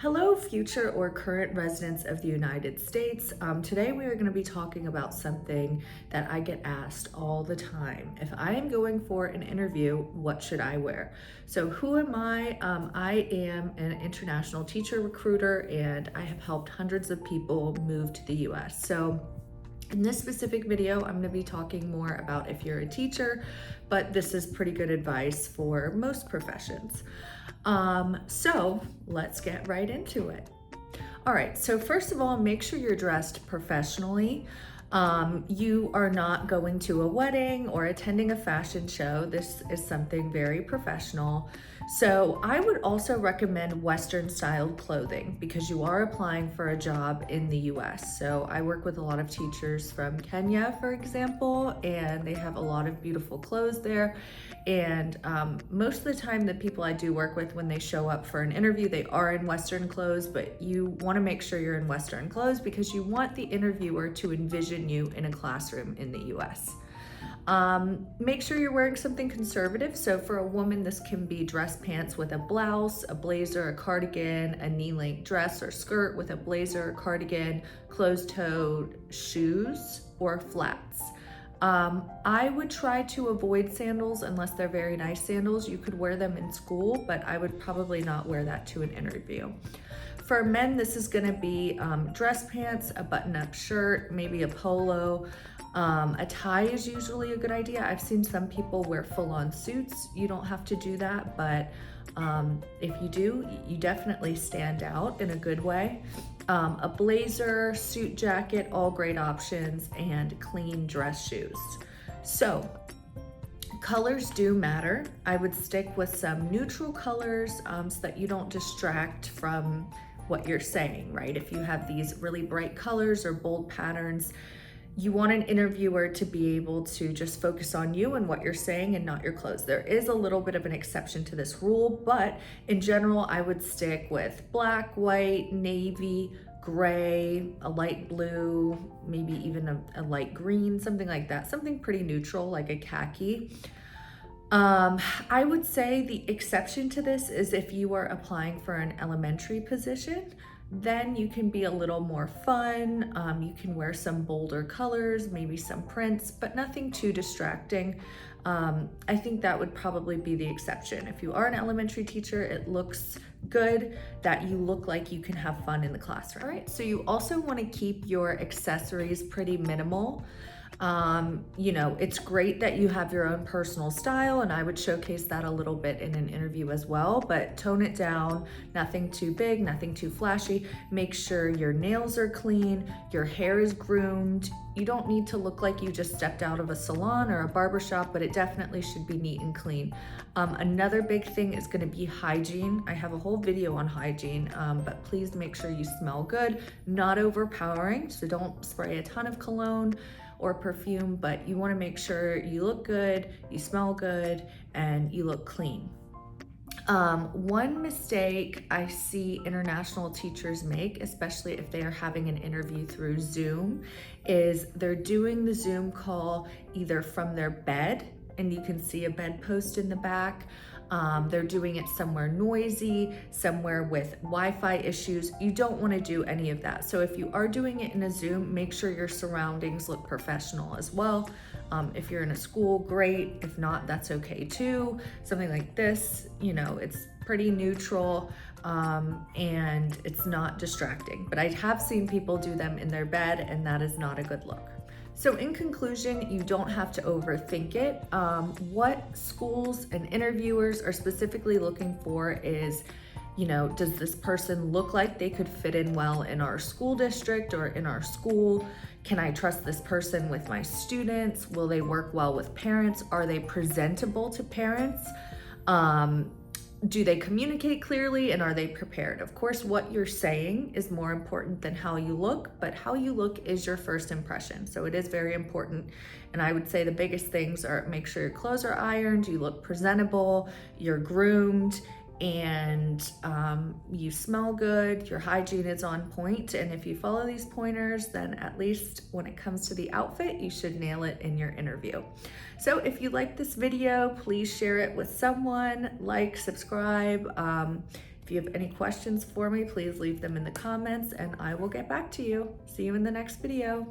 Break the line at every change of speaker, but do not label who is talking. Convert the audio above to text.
Hello, future or current residents of the United States. Today we are going to be talking about something that I get asked all the time. If I am going for an interview, what should I wear? So who am I? I am an international teacher recruiter and I have helped hundreds of people move to the US. So in this specific video, I'm going to be talking more about if you're a teacher, but this is pretty good advice for most professions. So let's get right into it. All right, so first of all, make sure you're dressed professionally. You are not going to a wedding or attending a fashion show. This is something very professional. So I would also recommend Western styled clothing because you are applying for a job in the US. So I work with a lot of teachers from Kenya, for example, and they have a lot of beautiful clothes there. And most of the time the people I do work with, when they show up for an interview, they are in Western clothes, but you want to make sure you're in Western clothes because you want the interviewer to envision you in a classroom in the US. Make sure you're wearing something conservative. So for a woman, this can be dress pants with a blouse, a blazer, a cardigan, a knee-length dress or skirt with a blazer, cardigan, closed-toed shoes, or flats. I would try to avoid sandals unless they're very nice sandals. You could wear them in school, but I would probably not wear that to an interview. For men, this is gonna be dress pants, a button-up shirt, maybe a polo. A tie is usually a good idea. I've seen some people wear full-on suits. You don't have to do that, but if you do, you definitely stand out in a good way. A blazer, suit jacket, all great options, and clean dress shoes. So, colors do matter. I would stick with some neutral colors so that you don't distract from what you're saying, right? If you have these really bright colors or bold patterns, you want an interviewer to be able to just focus on you and what you're saying and not your clothes. There is a little bit of an exception to this rule, but in general, I would stick with black, white, navy, gray, a light blue, maybe even a light green, something like that. Something pretty neutral, like a khaki. I would say the exception to this is if you are applying for an elementary position, then you can be a little more fun. You can wear some bolder colors, maybe some prints, but nothing too distracting. I think that would probably be the exception. If you are an elementary teacher, it looks good that you look like you can have fun in the classroom. All right, so you also want to keep your accessories pretty minimal. You know, it's great that you have your own personal style, and I would showcase that a little bit in an interview as well, but tone it down, nothing too big, nothing too flashy. Make sure your nails are clean, your hair is groomed. You don't need to look like you just stepped out of a salon or a barbershop, but it definitely should be neat and clean. Another big thing is going to be hygiene. I have a whole video on hygiene, but please make sure you smell good, not overpowering, so don't spray a ton of cologne or perfume, but you want to make sure you look good, you smell good, and you look clean. One mistake I see international teachers make, especially if they are having an interview through Zoom, is they're doing the Zoom call either from their bed, and you can see a bedpost in the back. They're doing it somewhere noisy, somewhere with Wi-Fi issues. You don't want to do any of that. So if you are doing it in a Zoom, make sure your surroundings look professional as well. If you're in a school, great. If not, that's okay too. Something like this, you know, it's pretty neutral and it's not distracting. But I have seen people do them in their bed, and that is not a good look. So in conclusion, you don't have to overthink it. What schools and interviewers are specifically looking for is, you know, does this person look like they could fit in well in our school district or in our school? Can I trust this person with my students? Will they work well with parents? Are they presentable to parents? Do they communicate clearly, and are they prepared? Of course, what you're saying is more important than how you look, but how you look is your first impression. So it is very important. And I would say the biggest things are make sure your clothes are ironed, you look presentable, you're groomed, and you smell good, your hygiene is on point. And if you follow these pointers, then at least when it comes to the outfit, you should nail it in your interview. So if you like this video, please share it with someone, like, subscribe. If you have any questions for me, please leave them in the comments and I will get back to you. See you in the next video.